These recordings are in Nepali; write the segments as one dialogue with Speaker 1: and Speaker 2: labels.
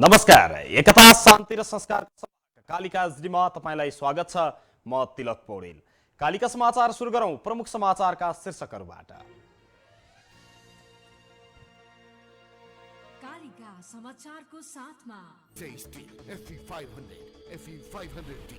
Speaker 1: नमस्कार, एकता शान्ति र संस्कार कालिका एचडीमा तपाईलाई स्वागत छ। म तिलक पौडेल। कालिका समाचार सुरु गरौं प्रमुख समाचारका शीर्षकहरूबाट।
Speaker 2: कालिका समाचारको साथमा
Speaker 3: टेस्टी FE500 FE500D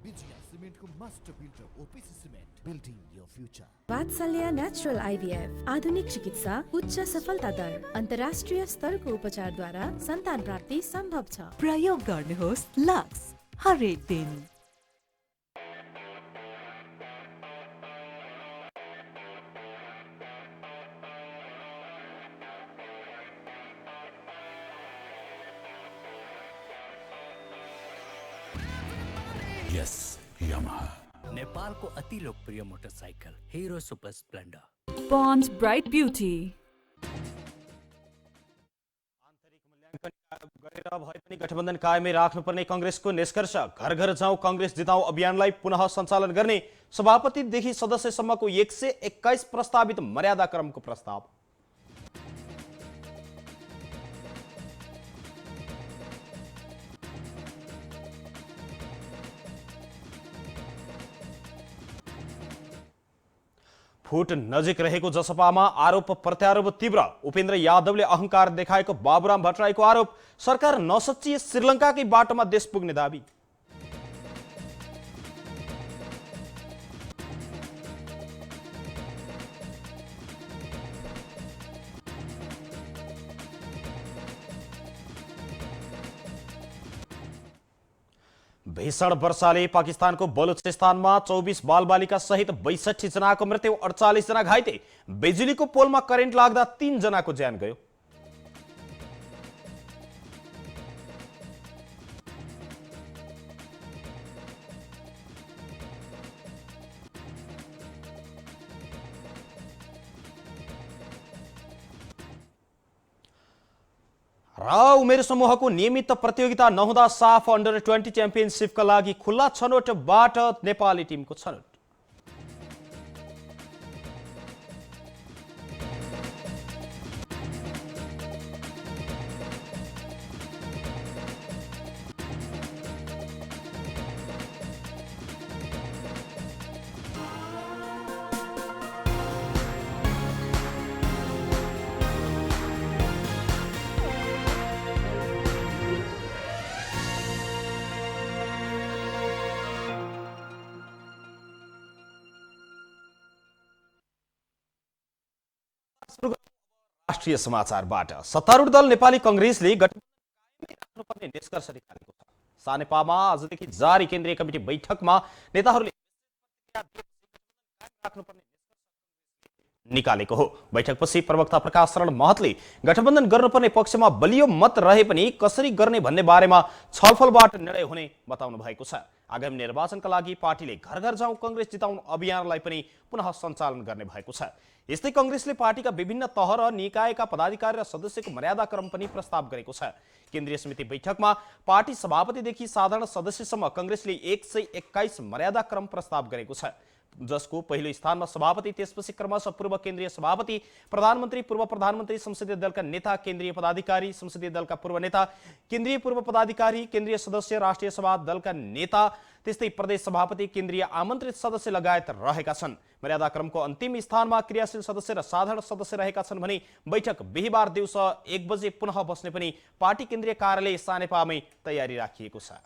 Speaker 3: विजया सिमेन्टको master builder OPC cement building your future.
Speaker 4: Vatsalya natural IVF आधुनिक चिकित्सा उच्च सफलता दर अन्तर्राष्ट्रिय स्तरको उपचारद्वारा सन्तान प्राप्ति सम्भव छ।
Speaker 5: प्रयोग गर्नुहोस् लक्स हरेक दिन।
Speaker 3: यस यामाहा
Speaker 6: नेपालको अति लोकप्रिय motorcycle Hero Super Splendor.
Speaker 5: Pond's Bright Beauty
Speaker 1: आन्तरिक मूल्याङ्कन गरेर भए पनि गठबन्धन कायमै राख्नुपर्ने कांग्रेसको निष्कर्ष। घर घर जाउँ कांग्रेस जिताउँ अभियानलाई पुनः सञ्चालन गर्ने सभापतिदेखि सदस्यसम्मको 121 प्रस्तावित मर्यादा क्रमको प्रस्ताव। फुट नजिक रहेको जसपामा आरोप प्रत्यारोप तीव्र। उपेन्द्र यादवले अहंकार देखाएको बाबुराम भट्टराईको आरोप। सरकार नसच्चिए श्रीलङ्काकै बाटोमा देश पुग्ने दाबी। भीषण वर्षाले पाकिस्तानको बलुचिस्तानमा 24 बालबालिका सहित 62 जनाको मृत्यु, 48 जना घाइते। बिजुलीको पोलमा करेन्ट लाग्दा 3 जनाको ज्यान गयो। र उमेर समूहको नियमित प्रतियोगिता नहुँदा साफ अन्डर-20 च्याम्पियनसिपका लागि खुल्ला छनौटबाट नेपाली टिमको छनौट। राष्ट्रिय समाचारबाट सत्तारूढ दल नेपाली कांग्रेसले गठबन्धन राख्नुपर्ने निष्कर्ष निकालेको छ। सानेपामा आजदेखि जारी केन्द्रीय कमिटी बैठकमा नेताहरूले राख्नुपर्ने निकालेको हो। बैठकपछि प्रवक्ता प्रकाश शरण महतले गठबन्धन गर्नुपर्ने पक्षमा बलियो मत रहे पनि कसरी गर्ने भन्ने बारेमा छलफलबाट निर्णय हुने बताउनु भएको छ। आगामी निर्वाचनका लागि पार्टीले घर घर जाउँ कांग्रेस जिताउँ अभियानलाई पनि पुनः सञ्चालन गर्ने भएको छ। यस्तै कांग्रेसले पार्टीका विभिन्न तह र निकायका पदाधिकारी र सदस्यको मर्यादा क्रम पनि प्रस्ताव गरेको छ। केन्द्रीय समिति बैठकमा पार्टी सभापतिदेखि साधारण सदस्यसम्म कांग्रेसले 121 मर्यादा क्रम प्रस्ताव गरेको छ, जसको पहिलो स्थानमा सभापति, त्यसपछि क्रमशः पूर्व केन्द्रीय सभापति, प्रधानमन्त्री, पूर्व प्रधानमन्त्री, संसदीय दलका नेता, केन्द्रीय पदाधिकारी, संसदीय दलका पूर्व नेता, केन्द्रीय पूर्व पदाधिकारी, केन्द्रीय सदस्य, राष्ट्रिय सभा दलका नेता, त्यस्तै प्रदेश सभापति, केन्द्रीय आमन्त्रित सदस्य लगायत रहेका छन्। मर्यादा क्रमको अन्तिम स्थानमा क्रियाशील सदस्य र साधारण सदस्य रहेका छन् भने बैठक बिहीबार दिउँसो 1 बजे पुनः बस्ने पनि पार्टी केन्द्रीय कार्यालय सानेपामै तयारी राखिएको छ।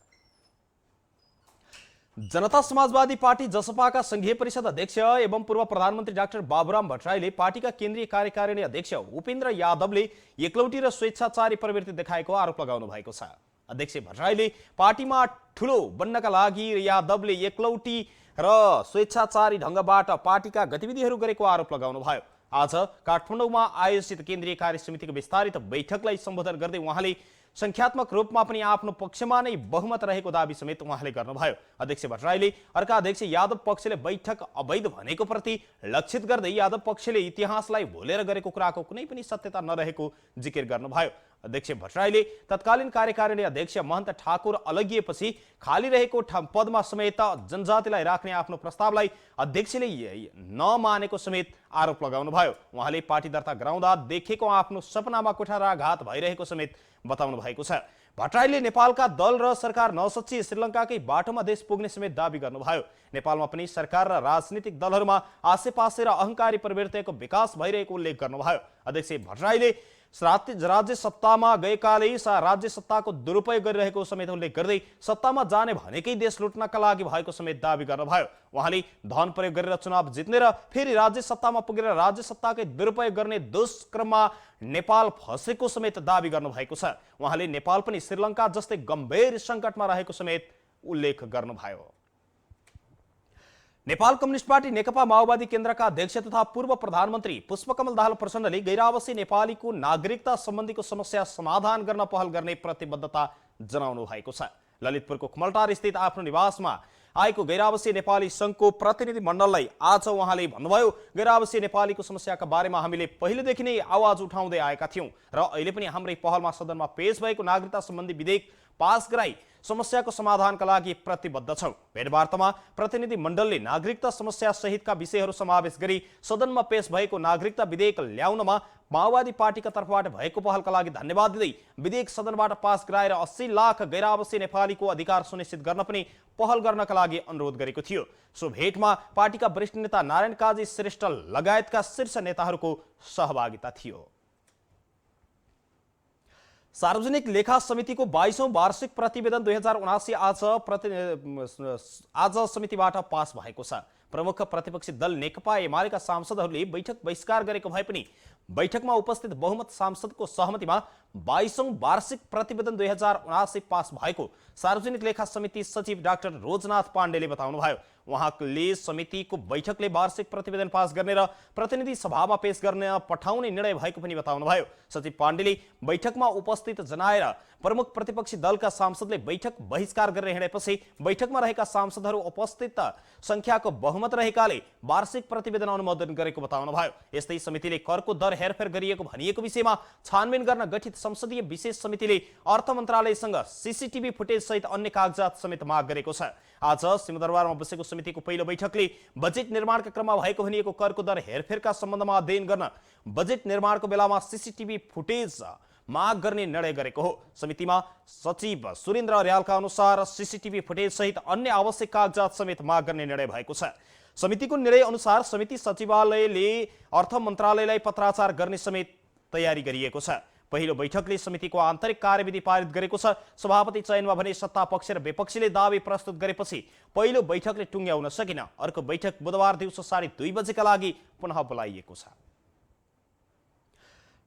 Speaker 1: जनता समाजवादी पार्टी जसपाका संघीय परिषद अध्यक्ष एवं पूर्व प्रधानमन्त्री डाक्टर बाबुराम भट्टराईले पार्टीका केन्द्रीय कार्यकारिणी अध्यक्ष उपेन्द्र यादवले एकलौटी र स्वेच्छाचारी प्रवृत्ति देखाएको आरोप लगाउनु भएको छ। अध्यक्ष भट्टराईले पार्टीमा ठूलो बन्नका लागि यादवले एकलौटी र स्वेच्छाचारी ढंगबाट पार्टीका गतिविधिहरू गरेको आरोप लगाउनु भयो। आज काठमाडौँमा आयोजित केन्द्रीय कार्य समितिको विस्तारित बैठकलाई सम्बोधन गर्दै उहाँले संख्यात्मक रूपमा पनि आफ्नो पक्षमा नै बहुमत रहेको दाबी समेत उहाँले गर्नुभयो। अध्यक्ष भट्टराईले अर्का अध्यक्ष यादव पक्षले बैठक अवैध भनेको प्रति लक्षित गर्दै यादव पक्षले इतिहासलाई भुलेर गरेको कुराको कुनै पनि सत्यता नरहेको जिकिर गर्नुभयो। अध्यक्ष भट्टराईले तत्कालीन कार्यकारिणी अध्यक्ष महन्त ठाकुर अलगिएपछि खाली रहेको पदमा समेत जनजातिलाई राख्ने आफ्नो प्रस्तावलाई अध्यक्षले नमानेको समेत आरोप लगाउनुभयो। उहाँले पार्टी दर्ता गराउँदा देखेको आफ्नो सपनामा कुठाराघात भइरहेको समेत बताउनु भएको छ। भट्टराईले नेपालका दल र सरकार नसच्ची श्रीलङ्काकै बाटोमा देश पुग्ने समेत दावी गर्नुभयो। नेपालमा पनि सरकार र राजनीतिक दलहरूमा आसेपासे र अहंकारी प्रवृत्तिको विकास भइरहेको उल्लेख गर्नुभयो। अध्यक्ष भट्टराईले राज्य सत्तामा गएकाले राज्य सत्ताको दुरुपयोग गरिरहेको समेत उल्लेख गर्दै सत्तामा जाने भनेकै देश लुट्नका लागि भएको समेत दावी गर्नुभयो। उहाँले धन प्रयोग गरेर चुनाव जित्ने र फेरि राज्य सत्तामा पुगेर राज्य सत्ताकै दुरुपयोग गर्ने दुष्क्रममा नेपाल फसेको समेत दावी गर्नुभएको छ। उहाँले नेपाल पनि श्रीलङ्का जस्तै गम्भीर सङ्कटमा रहेको समेत उल्लेख गर्नुभयो। नेपाल कम्युनिस्ट पार्टी नेकपा माओवादी केन्द्रका अध्यक्ष तथा पूर्व प्रधानमन्त्री पुष्पकमल दाहाल प्रचण्डले गैरावासी नेपालीको नागरिकता सम्बन्धीको समस्या समाधान गर्न पहल गर्ने प्रतिबद्धता जनाउनु भएको छ। ललितपुरको खुमलटार स्थित आफ्नो निवासमा आएको गैरावासी नेपाली संघको प्रतिनिधि मण्डललाई आज उहाँले भन्नुभयो, गैरावासी नेपालीको समस्याका बारेमा हामीले पहिलेदेखि नै आवाज उठाउँदै आएका थियौं र अहिले पनि हाम्रै पहलमा सदनमा पेश भएको नागरिकता सम्बन्धी विधेयक पास गराई समस्याको समाधानका लागि प्रतिबद्ध छौं। भेटवार्तामा प्रतिनिधि मण्डलले नागरिकता समस्या सहितका विषयहरू समावेश गरी सदनमा पेश भएको नागरिकता विधेयक ल्याउनमा माओवादी पार्टीका तर्फबाट भएको पहलका लागि धन्यवाद दिँदै विधेयक सदनबाट पास गराएर 80 लाख गैरावासी नेपालीको अधिकार सुनिश्चित गर्न पनि पहल गर्नका लागि अनुरोध गरेको थियो। सो भेटमा पार्टीका वरिष्ठ नेता नारायण काजी श्रेष्ठ लगायतका शीर्ष नेताहरूको सहभागिता थियो। सार्वजनिक लेखा समितिको 22औं वार्षिक प्रतिवेदन 2079 आज समितिबाट पास भएको छ। प्रमुख प्रतिपक्षी दल नेकपा एमालेका सांसदहरूले बैठक बहिष्कार गरेको भए पनि बैठकमा उपस्थित बहुमत सांसदको सहमतिमा 22औं वार्षिक प्रतिवेदन 2079 पास भएको सार्वजनिक लेखा समिति सचिव डाक्टर रोजनाथ पाण्डेले बताउनुभयो। उहाँले समितिको बैठकले वार्षिक प्रतिवेदन पास गर्ने र प्रतिनिधि सभामा पेश गर्ने पठाउने निर्णय भएको पनि बताउनुभयो। सचिव पाण्डेले बैठकमा उपस्थित जनाएर प्रमुख प्रतिपक्षी दलका सांसदले बैठक बहिष्कार गरेर हिँडेपछि बैठकमा रहेका सांसदहरू उपस्थित संख्याको बहुमत रहेकाले वार्षिक प्रतिवेदन अनुमोदन गरेको बताउनुभयो। यस्तै समितिले करको दर हेरफेर गरिएको भनिएको विषयमा छानबिन गर्न गठित संसदीय विशेष समितिले अर्थ मन्त्रालयसँग सीसीटीभी फुटेज सहित अन्य कागजात समेत माग गरेको छ। आज सिंहदरबारमा बसेको समितिको पहिलो बैठकले बजेट निर्माणका क्रममा भएको भनिएको करको दर हेरफेरका सम्बन्धमा अध्ययन गर्न बजेट निर्माणको बेलामा सीसीटीभी फुटेज माग गर्ने निर्णय गरेको हो। समितिमा सचिव सुरेन्द्र अर्यालका अनुसार सीसीटीभी फुटेज सहित अन्य आवश्यक कागजात समेत माग गर्ने निर्णय भएको छ। समितिको निर्णय अनुसार समिति सचिवालयले अर्थ मन्त्रालयलाई पत्राचार गर्ने समेत तयारी गरिएको छ। पहिलो बैठकले समितिको आन्तरिक कार्यविधि पारित गरेको छ। सभापति चयनमा भने सत्ता पक्ष र विपक्षीले दावी प्रस्तुत गरेपछि पहिलो बैठकले टुङ्ग्याउन सकिन। अर्को बैठक बुधबार दिउँसो 2:30 बजेका लागि पुनः बोलाइएको छ।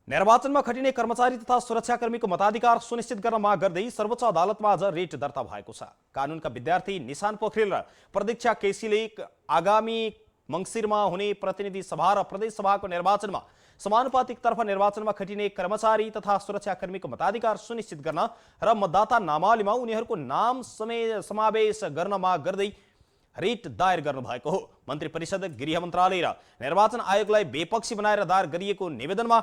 Speaker 1: निर्वाचनमा खटिने कर्मचारी तथा सुरक्षाकर्मीको मताधिकार सुनिश्चित गर्न माग गर्दै सर्वोच्च अदालतमा आज रिट दर्ता भएको छ। कानूनका विद्यार्थी निशान पोखरेल र प्रदीक्षा केसीले आगामी मङ्सिरमा हुने प्रतिनिधि सभा र प्रदेश सभाको निर्वाचनमा समानुपातिक तर्फ निर्वाचनमा खटिने कर्मचारी तथा सुरक्षाकर्मीको मताधिकार सुनिश्चित गर्न र मतदाता नामावलीमा उनीहरूको नाम समावेश गर्न माग गर्दै रिट दायर गर्नु भएको हो। मन्त्री परिषद, गृह मन्त्रालय र निर्वाचन आयोगलाई बेपक्षी बनाएर दायर गरिएको निवेदनमा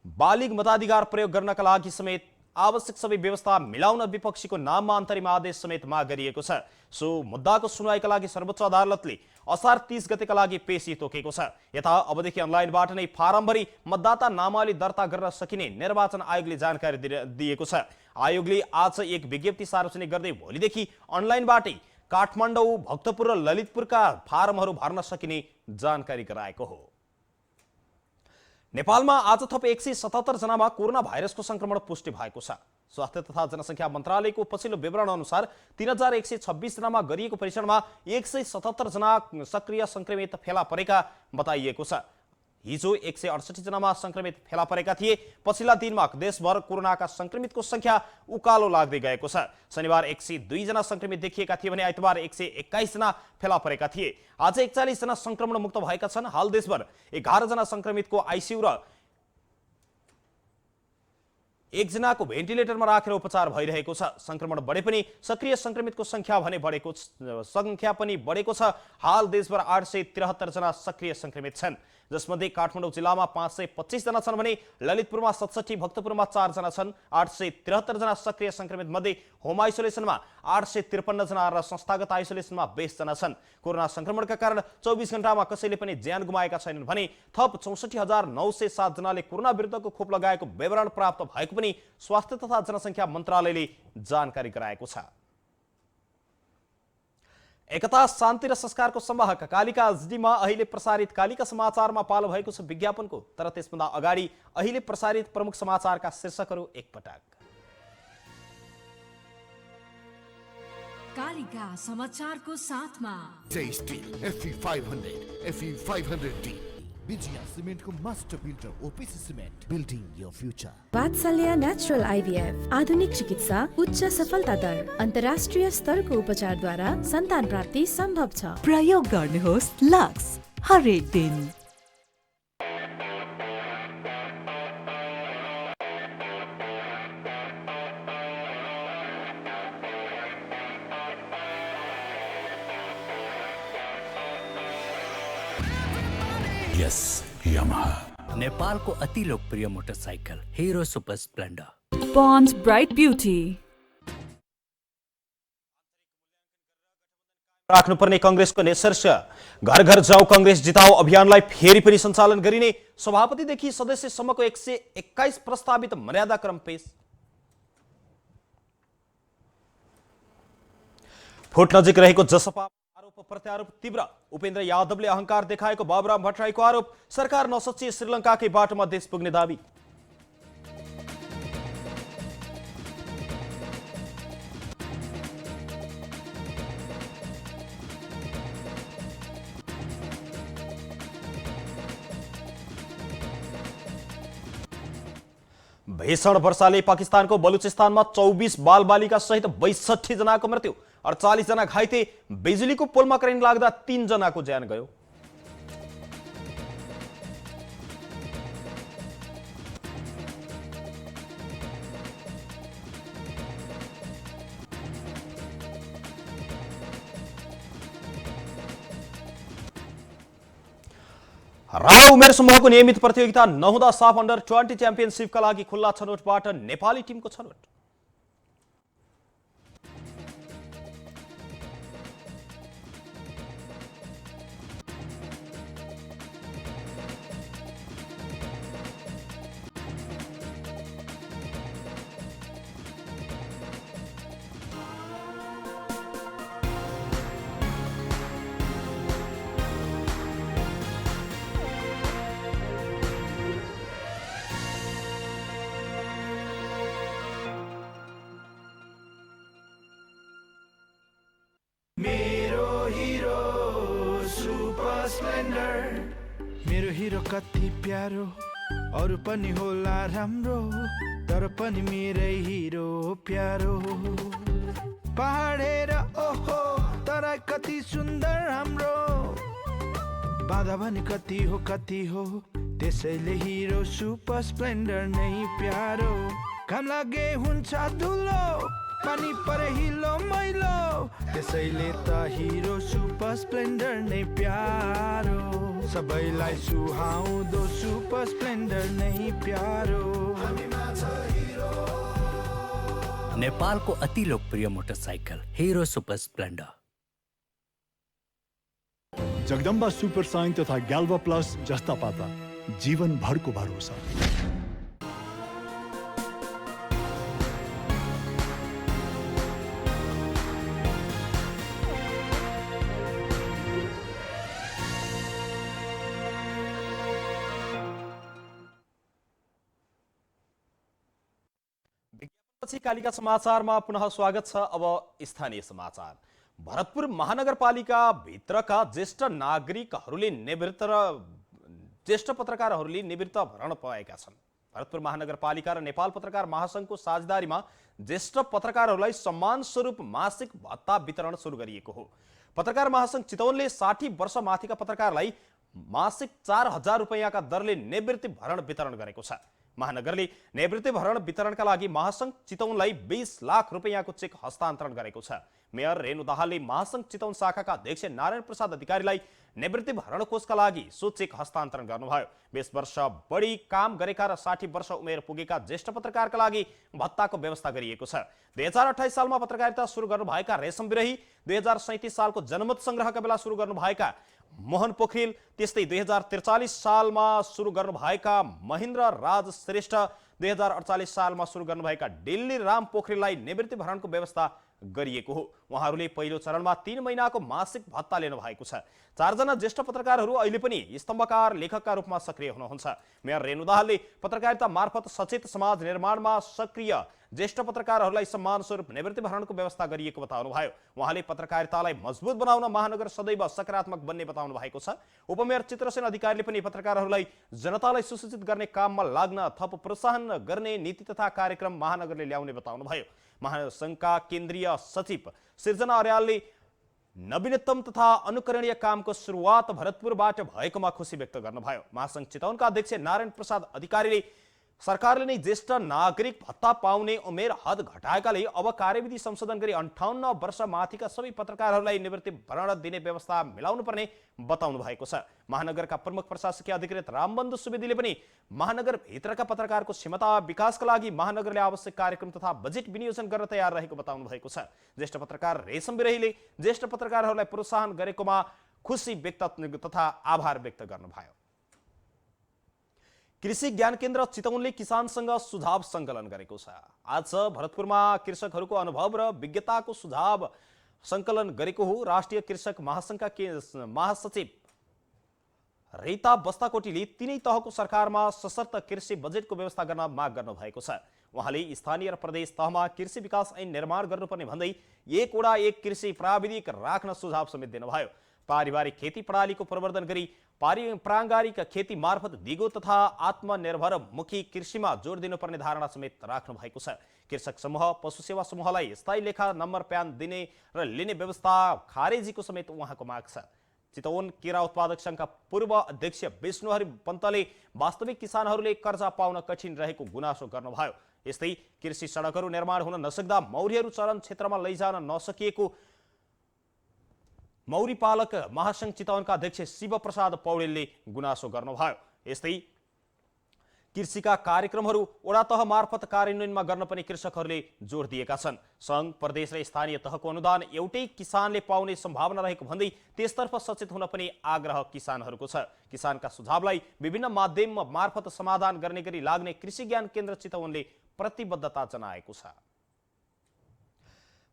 Speaker 1: बालिग मताधिकार प्रयोग गर्नका लागि समेत आवश्यक सबै व्यवस्था मिलाउन विपक्षीको नाममा अन्तरिम आदेश समेत माग गरिएको छ। सो मुद्दाको सुनवाईका लागि सर्वोच्च अदालतले असार 30 गतेका लागि पेशी तोकेको छ। यता अबदेखि अनलाइनबाट नै फारम भरी मतदाता नामावली दर्ता गर्न सकिने निर्वाचन आयोगले जानकारी दिएको छ। आयोगले आज एक विज्ञप्ति सार्वजनिक गर्दै भोलिदेखि अनलाइनबाटै काठमाडौँ, भक्तपुर र ललितपुरका फारमहरू भर्न सकिने जानकारी गराएको हो। नेपालमा आज थप 177 जनामा कोरोना भाइरसको संक्रमण पुष्टि भएको छ। स्वास्थ्य तथा जनसङ्ख्या मन्त्रालयको पछिल्लो विवरण अनुसार 3126 जनामा गरिएको परीक्षणमा 177 जना सक्रिय संक्रमित फेला परेका बताइएको छ। हिजो 168 जनामा संक्रमित फेला परेका थिए। पछिल्ला दिनमा देशभर कोरोनाका संक्रमितको संख्या उकालो लाग्दै गएको छ। शनिबार 102 जना संक्रमित देखिएका थिए भने आइतबार 121 जना फेला परेका थिए। आज 41 जना संक्रमण मुक्त भएका छन्। हाल देशभर 11 जना संक्रमितको आइसियु र 1 जनाको भेन्टिलेटरमा राखेर उपचार भइरहेको छ। संक्रमण बढे पनि सक्रिय संक्रमितको संख्या बढेको छ। हाल देशभर 873 जना सक्रिय संक्रमित छन्। जसमध्ये काठमाडौँ जिल्लामा 525 जना छन् भने ललितपुरमा 67, भक्तपुरमा 4 जना छन्। 873 जना सक्रिय संक्रमित मध्ये होम आइसोलेसनमा 853 जना र संस्थागत आइसोलेसनमा 20 जना छन्। कोरोना संक्रमणका कारण 24 घण्टामा कसैले पनि ज्यान गुमाएका छैनन् भने थप 64,907 जनाले कोरोना विरुद्धको खोप लगाएको विवरण प्राप्त भएको पनि स्वास्थ्य तथा जनसङ्ख्या मन्त्रालयले जानकारी गराएको छ। एकता, शान्ति र संस्कारको संवाहक कालिका एचडीमा अहिले प्रसारित कालिका समाचारमा पालो भएको छ विज्ञापनको। तर त्यसभन्दा अगाडि अहिले प्रसारित प्रमुख समाचारका शीर्षकहरू एकपटक।
Speaker 2: कालिका समाचारको साथमा
Speaker 3: Jai steel FE500 FE500D Vijaya सिमेन्टको master builder OPC cement building your future.
Speaker 4: Vatsalya natural IVF आधुनिक चिकित्सा उच्च सफलता दर अन्तर्राष्ट्रिय स्तरको उपचारद्वारा सन्तान प्राप्ति सम्भव छ।
Speaker 5: प्रयोग गर्नुहोस् लक्स हरेक दिन।
Speaker 6: यस यामाहा नेपालको अति लोकप्रिय motorcycle Hero Super Splendor.
Speaker 7: Pond's Bright Beauty.
Speaker 1: राख्नुपर्ने कांग्रेसको निष्कर्ष घर घर जाऊ कांग्रेस जिताऊ अभियानलाई फेरि पनि सञ्चालन गरिने सभापतिदेखि सदस्यसम्मको 121 प्रस्तावित मर्यादा क्रम पेश। फुट नजिक रहेको जसपा आरोप प्रत्यारोप तीव्र। उपेन्द्र यादवले अहंकार देखाएको बाबुराम भट्टराईको आरोप। सरकार नसोची श्रीलङ्काकै बाटोमा देश पुग्ने दावी। भीषण वर्षाले पाकिस्तानको बलुचिस्तानमा 24 बालबालिका सहित 62 जनाको मृत्यु, 48 जना घाइते। बिजुलीको पोलमा करेन्ट लाग्दा 3 जनाको ज्यान गयो। राणा उमेर समूहको नियमित प्रतियोगिता नहुँदा साफ अन्डर 20 च्याम्पियनशिपका लागि खुल्ला छनौटबाट नेपाली टिमको छनौट।
Speaker 8: मेरो हिरो कति प्यारो, अरू पनि होला राम्रो, तर पनि मेरै हिरो प्यारो। पहाड हेर ओहो तराई कति सुन्दर हाम्रो, बाधा पनि कति हो, त्यसैले हिरो सुपर स्प्लेन्डर नै प्यारो। घाम लागे हुन्छ धुलो, पानी परे हिलो मैलो, त्यसैले त हिरो सुपर स्प्लेन्डर नै प्यारो। सबैलाई सुहाउँदो सुपर स्प्लेन्डर नै प्यारो।
Speaker 6: नेपालको अति लोकप्रिय motorcycle Hero Super Splendor.
Speaker 9: Jagdamba Super Sign तथा ग्याल्वा प्लस जस्ता पाता जीवनभरको भरोसा।
Speaker 1: कालिका समाचारमा पुनः स्वागत छ। अब स्थानीय समाचार। भरतपुर महानगरपालिका भित्रका ज्येष्ठ नागरिकहरूले निवृत्त र ज्येष्ठ पत्रकारहरूले निवृत्त भरण पाएका छन्। भरतपुर महानगरपालिका र नेपाल पत्रकार महासंघको साझेदारीमा ज्येष्ठ पत्रकारहरूलाई सम्मान स्वरूप मासिक भत्ता वितरण सुरु गरिएको हो। पत्रकार महासंघ चितवनले 60 वर्ष माथिका पत्रकारलाई मासिक 4,000 रुपैयाँका दरले निवृत्ति भरण वितरण गरेको छ। महानगरले निवृत्ति भरण वितरणका लागि महासंघ चितवनलाई 20 लाख रुपैयाँको चेक हस्तान्तरण गरेको छ। मेयर रेणु दाहालले महासंघ चितवन शाखाका अध्यक्ष नारायण प्रसाद अधिकारीलाई निवृत्ति भरण कोषका लागि सो चेक हस्तान्तरण गर्नुभयो। 20 वर्ष बढी काम गरेका र 60 वर्ष उमेर पुगेका ज्येष्ठ पत्रकारका लागि भत्ताको व्यवस्था गरिएको छ। 2028 सालमा पत्रकारिता सुरु गर्नुभएका रेशम विरही, 2037 सालको जनमत संग्रहका बेला सुरु गर्नुभएका मोहन पोखरेल, त्यस्तै 2043 सालमा सुरु गर्नुभएका महेन्द्र राज श्रेष्ठ, 2048 सालमा सुरु गर्नुभएका दिल्ली राम पोखरेललाई निवृत्ति भरणको व्यवस्था गरिएको हो। उहाँहरूले पहिलो चरणमा 3 महिनाको मासिक भत्ता लिनु भएको छ। 4 जना ज्येष्ठ पत्रकारहरू अहिले पनि स्तम्भकार लेखकका रूपमा सक्रिय हुनुहुन्छ। मेयर रेणु दाहालले पत्रकारिता मार्फत सचेत समाज निर्माणमा सक्रिय ज्येष्ठ पत्रकारहरूलाई सम्मान स्वरूप निवृत्ति भरणको व्यवस्था गरिएको बताउनुभयो। उहाँले पत्रकारितालाई मजबुत बनाउन महानगर सदैव सकारात्मक बन्ने बताउनु भएको छ। उपमेयर चित्रसेन अधिकारीले पनि पत्रकारहरूलाई जनतालाई सुसूचित गर्ने काममा लाग्न थप प्रोत्साहन गर्ने नीति तथा कार्यक्रम महानगरले ल्याउने बताउनुभयो। महासंघका केन्द्रीय सचिव सिर्जना अर्यालले नवीनतम तथा अनुकरणीय कामको सुरुवात भरतपुरबाट भएकोमा खुसी व्यक्त गर्नुभयो। महासंघ चितवनका अध्यक्ष नारायण प्रसाद अधिकारीले सरकारले नै ज्येष्ठ नागरिक भत्ता पाउने उमेर हद घटाएकाले अब कार्यविधि संशोधन गरी 58 वर्ष माथिका सबै पत्रकारहरूलाई निवृत्ति भरण दिने व्यवस्था मिलाउनु पर्ने बताउनु भएको छ। महानगरका प्रमुख प्रशासकीय अधिकृत रामबन्धु सुवेदीले पनि महानगर भित्रका पत्रकारको क्षमता विकासका लागि महानगरले आवश्यक कार्यक्रम तथा बजेट विनियोजन गर्न तयार रहेको बताउनु भएको छ। ज्येष्ठ पत्रकार रेशम विरहीले ज्येष्ठ पत्रकारहरूलाई प्रोत्साहन गरेकोमा खुसी व्यक्त तथा आभार व्यक्त गर्नुभयो। कृषि ज्ञान केन्द्र चितवनले किसानसँग सुझाव सङ्कलन गरेको छ। आज भरतपुरमा कृषकहरूको अनुभव र विज्ञताको सुझाव सङ्कलन गरेको हो। राष्ट्रिय कृषक महासंघका महासचिव रीता बस्ताकोटीले तीनै तहको सरकारमा सशक्त कृषि बजेटको व्यवस्था गर्न माग गर्नु भएको छ। उहाँले स्थानीय र प्रदेश तहमा कृषि विकास ऐन निर्माण गर्नुपर्ने भन्दै एक वडा एक कृषि प्राविधिक राख्न सुझाव समेत दिनुभयो। पारिवारिक खेती प्रणालीको प्रवर्धन गरी प्राङ्गारिक खेती मार्फत दिगो तथा आत्मनिर्भर मुखी कृषिमा जोड दिनुपर्ने धारणा समेत राख्नु भएको छ। कृषक समूह पशु सेवा समूहलाई स्थायी लेखा नम्बर प्यान दिने र लिने व्यवस्था खारेजीको समेत उहाँको माग छ। चितवन केरा उत्पादक संघका पूर्व अध्यक्ष विष्णुहरि पन्तले वास्तविक किसानहरूले कर्जा पाउन कठिन रहेको गुनासो गर्नुभयो। यस्तै कृषि सडकहरू निर्माण हुन नसक्दा मौरीहरू चरण क्षेत्रमा लैजान नसकिएको मौरी पालक महासंघ चितवनका अध्यक्ष शिव प्रसाद पौडेलले गुनासो गर्नुभयो। यस्तै कृषिका कार्यक्रमहरू वडा तह मार्फत कार्यान्वयनमा गर्न पनि कृषकहरूले जोड दिएका छन्। सङ्घ प्रदेश र स्थानीय तहको अनुदान एउटै किसानले पाउने सम्भावना रहेको भन्दै त्यसतर्फ सचेत हुन पनि आग्रह किसानहरूको छ। किसानका सुझावलाई विभिन्न माध्यम मार्फत समाधान गर्ने गरी लाग्ने कृषि ज्ञान केन्द्र चितवनले प्रतिबद्धता जनाएको छ।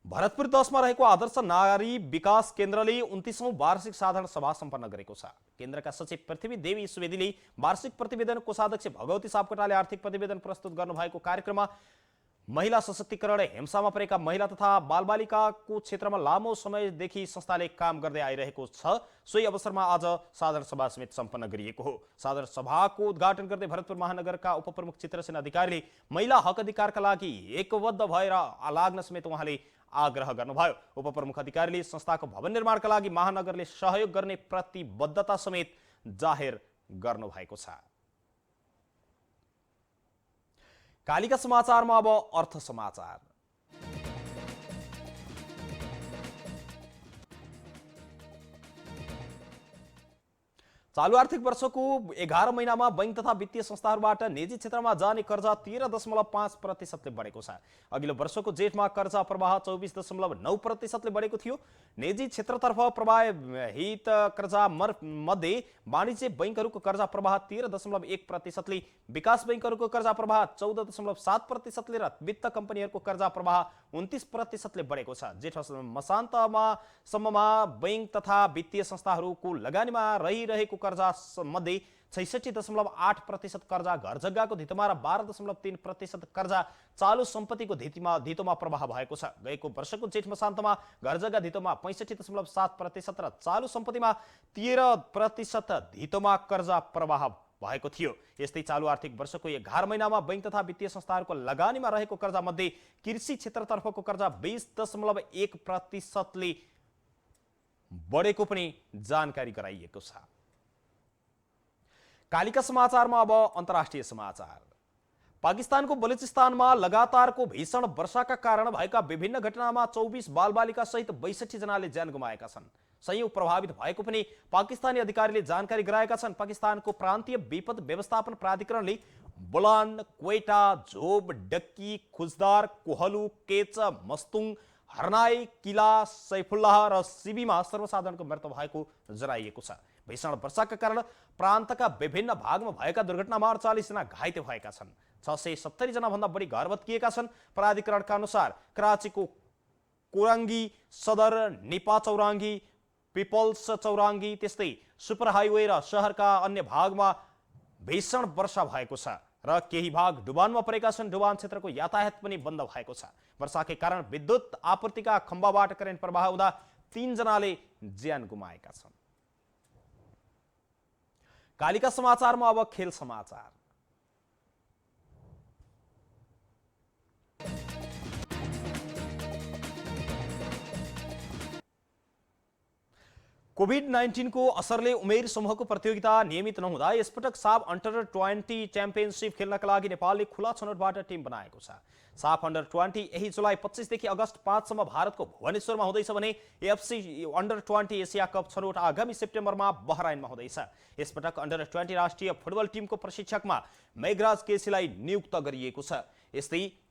Speaker 1: भरतपुर 10 मा रहेको आदर्श नारी विकास केन्द्रले 29औं वार्षिक साधारण सभा सम्पन्न गरेको छ। केन्द्रका सचिव पृथ्वी देवी सुवेदीले वार्षिक प्रतिवेदन कोषाध्यक्ष भगवती सापकोटाले आर्थिक प्रतिवेदन प्रस्तुत गर्नुभएको कार्यक्रममा महिला सशक्तिकरण हिंसामा परेका महिला तथा बालबालिकाको क्षेत्रमा लामो समयदेखि संस्थाले काम गर्दै आइरहेको छ। सोही अवसरमा आज साधारण सभा समेत सम्पन्न गरिएको हो। साधारण सभाको उद्घाटन गर्दै भरतपुर महानगरका उपप्रमुख चित्रसेन अधिकारीले महिला हक अधिकारका लागि एकबद्ध भएर लाग्न समेत उहाँले आग्रह गर्नुभयो। उपप्रमुख अधिकारीले संस्थाको भवन निर्माणका लागि महानगरले सहयोग गर्ने प्रतिबद्धता समेत जाहेर गर्नुभएको छ। कालिका समाचारमा अब अर्थ समाचार। चालू आर्थिक वर्षको 11 महिनामा बैंक तथा वित्तीय संस्थाहरूबाट निजी क्षेत्रमा जाने कर्जा 13.5% बढेको छ। अघिल्लो वर्षको जेठमा कर्जा प्रवाह 24.9% बढेको थियो। निजी क्षेत्रतर्फ प्रवाहित कर्जा मध्ये वाणिज्य बैंकहरूको कर्जा प्रवाह 13.1%ले, विकास बैंकहरूको कर्जा प्रवाह 14.7%ले र वित्त कम्पनीहरूको कर्जा प्रवाह 29%ले बढेको छ। जेठ मसान्तसम्ममा बैंक तथा वित्तीय संस्थाहरूको लगानीमा रहिरहेको कर्जा मध्ये 66.8% कर्जा घर जग्गाको धितोमा र 12.3% कर्जा चालू सम्पत्तिको धितोमा प्रवाह भएको छ। गएको वर्षको जेठ मसान्तमा घर जग्गा धितोमा 65.7% र चालू सम्पत्तिमा 13% धितोमा कर्जा प्रवाह भएको थियो। यस्तै चालू आर्थिक वर्षको 11 महिनामा बैंक तथा वित्तीय संस्थाहरूको लगानीमा रहेको कर्जा मध्ये कृषि क्षेत्रतर्फको कर्जा 20.1%ले बढेको पनि जानकारी गराइएको छ। कालिका समाचारमा अब अन्तर्राष्ट्रिय समाचार। पाकिस्तानको बलुचिस्तानमा लगातारको भीषण वर्षाका कारण भएका विभिन्न घटनामा 24 बालबालिका सहित 62 जनाले ज्यान गुमाएका छन्। सयौं प्रभावित भएको पनि पाकिस्तानी अधिकारीले जानकारी गराएका छन्। पाकिस्तानको प्रान्तीय विपद व्यवस्थापन प्राधिकरणले बोलान, क्वेटा, झोब, डक्की, खुजदार, कोहलु, केच, मस्तुङ, हर्नाई, किला, सैफुल्लाह र सिबीमा सर्वसाधारणको मृत्यु भएको जनाइएको छ। भीषण वर्षाका कारण प्रान्तका विभिन्न भागमा भएका दुर्घटनामा 48 जना घाइते भएका छन्। 670 जना भन्दा बढी घर भत्किएका छन्। प्राधिकरणका अनुसार कराचीको कोराङ्गी, सदर, निपा चौराङ्गी, पिपल्स चौराङ्गी, त्यस्तै सुपर हाइवे र शहरका अन्य भागमा भीषण वर्षा भएको छ र केही भाग डुबानमा परेका छन्। डुबान क्षेत्रको यातायात पनि बन्द भएको छ। वर्षाकै कारण विद्युत आपूर्तिका खम्बाबाट करेन्ट प्रवाह हुँदा 3 जनाले ज्यान गुमाएका छन्। कालिका समाचारमा अब खेल समाचार। कोभिड-19 को असरले उमेर समूहको प्रतियोगिता नियमित नहुँदा यसपटक साफ अन्डर 20 च्याम्पियनशिप खेल्नका लागि नेपालले खुला छनौटबाट टिम बनाएको छ। साफ अन्डर 20 यही जुलाई 25 देखि अगस्त 5 सम्म भारतको भुवनेश्वरमा हुँदैछ भने एफसी अन्डर 20 एसिया कप छनौट आगामी सेप्टेम्बरमा बहराइनमा हुँदैछ। यसपटक अन्डर 20 राष्ट्रिय फुटबल टिमको प्रशिक्षकमा मेघराज केसीलाई नियुक्त गरिएको छ। यस्तै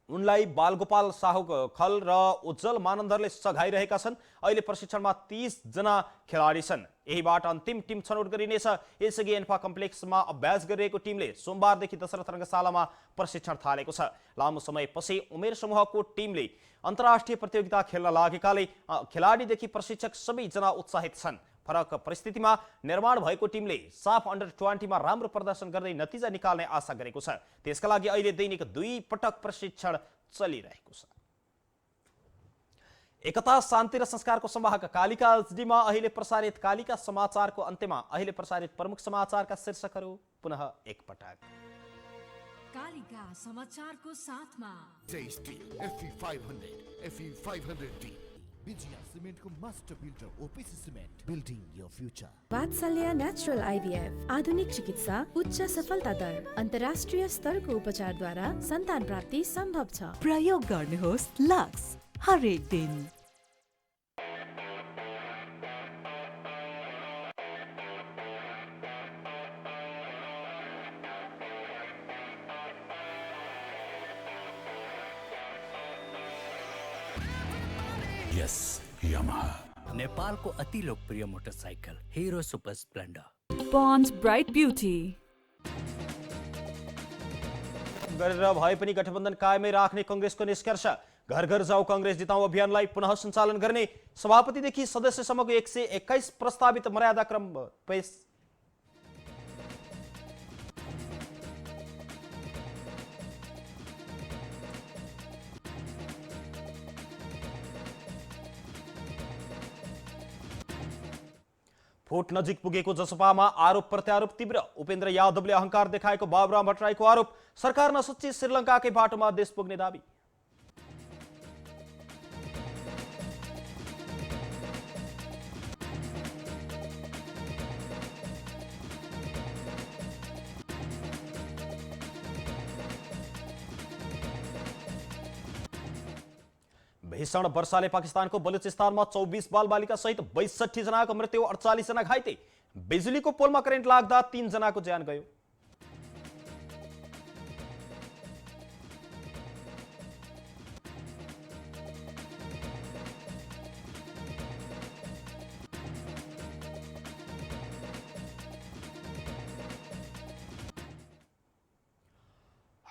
Speaker 1: उनलाई बालगोपाल साहुखल र उज्जवल मानन्दरले सघाइरहेका छन्। अहिले प्रशिक्षणमा 30 जना खेलाडी छन्। यहीबाट अन्तिम टिम छनौट गरिनेछ। यसअघि एन्फा कम्प्लेक्समा अभ्यास गरिरहेको टिमले सोमबारदेखि दशरथ रङ्गशालामा प्रशिक्षण थालेको छ। लामो समयपछि उमेर समूहको टिमले अन्तर्राष्ट्रिय प्रतियोगिता खेल्न लागेकाले खेलाडीदेखि प्रशिक्षक सबैजना उत्साहित छन्। फरक परिस्थितिमा निर्माण भएको टिमले साफ अन्डर 20 मा राम्रो प्रदर्शन गर्दै नतिजा निकाल्ने आशा गरेको छ। त्यसका लागि अहिले दैनिक 2 पटक प्रशिक्षण चलिरहेको छ। एकता, शान्ति र संस्कारको संवाहक कालिका एचडीमा अहिले प्रसारित कालिका समाचारको अन्त्यमा अहिले प्रसारित प्रमुख समाचारका शीर्षकहरू पुनः एकपटक।
Speaker 2: कालिका समाचारको साथमा
Speaker 3: Tasty FE500, FE500D, बिजिया सिमेन्टको master builder OPC cement, building your future.
Speaker 4: Vatsalya natural IVF आधुनिक चिकित्सा, उच्च सफलता दर, अन्तर्राष्ट्रिय स्तरको उपचारद्वारा सन्तान प्राप्ति सम्भव छ।
Speaker 5: प्रयोग गर्नुहोस् लक्स हरेक दिन।
Speaker 6: यस यामाहा नेपालको अति लोकप्रिय motorcycle Hero Super Splendor.
Speaker 5: Pond's Bright Beauty
Speaker 1: गरेर भए पनि गठबन्धन कायमै राख्ने कांग्रेसको निष्कर्ष। घर घर जाऊ कांग्रेस जिताऊ अभियानलाई पुनः सञ्चालन गर्ने। सभापतिदेखि सदस्यसम्मको 121 प्रस्तावित मर्यादाक्रम पेश। भोट नजिक पुगेको जसपामा आरोप प्रत्यारोप तीव्र। उपेन्द्र यादवले अहंकार देखाएको बाबुराम भट्टराईको आरोप। सरकार नसच्ची श्रीलङ्काकै बाटोमा देश पुग्ने दाबी। भीषण वर्षाले पाकिस्तानको बलुचिस्तानमा 24 बालबालिका सहित 62 जनाको मृत्यु, 48 जना घाइते। बिजुलीको पोलमा करेन्ट लाग्दा 3 जनाको ज्यान गयो।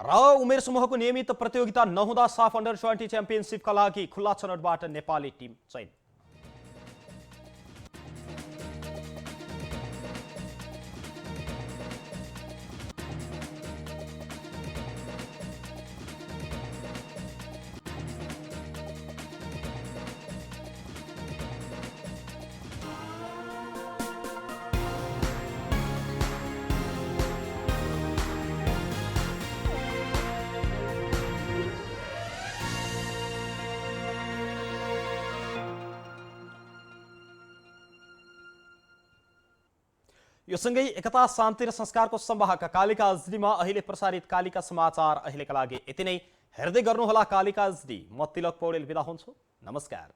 Speaker 1: र उमेर समूहको नियमित प्रतियोगिता नहुँदा साफ अन्डर 20 च्याम्पियनशिपका लागि खुल्ला छनौटबाट नेपाली टिम चयन। यो सँगै एकता शान्ति र संस्कारको संवाहक कालिका एचडीमा अहिले प्रसारित कालिका समाचार अहिलेका लागि यति नै। हेर्दै गर्नुहोला कालिका एचडी। म तिलक पौडेल बिदा हुन्छु। नमस्कार।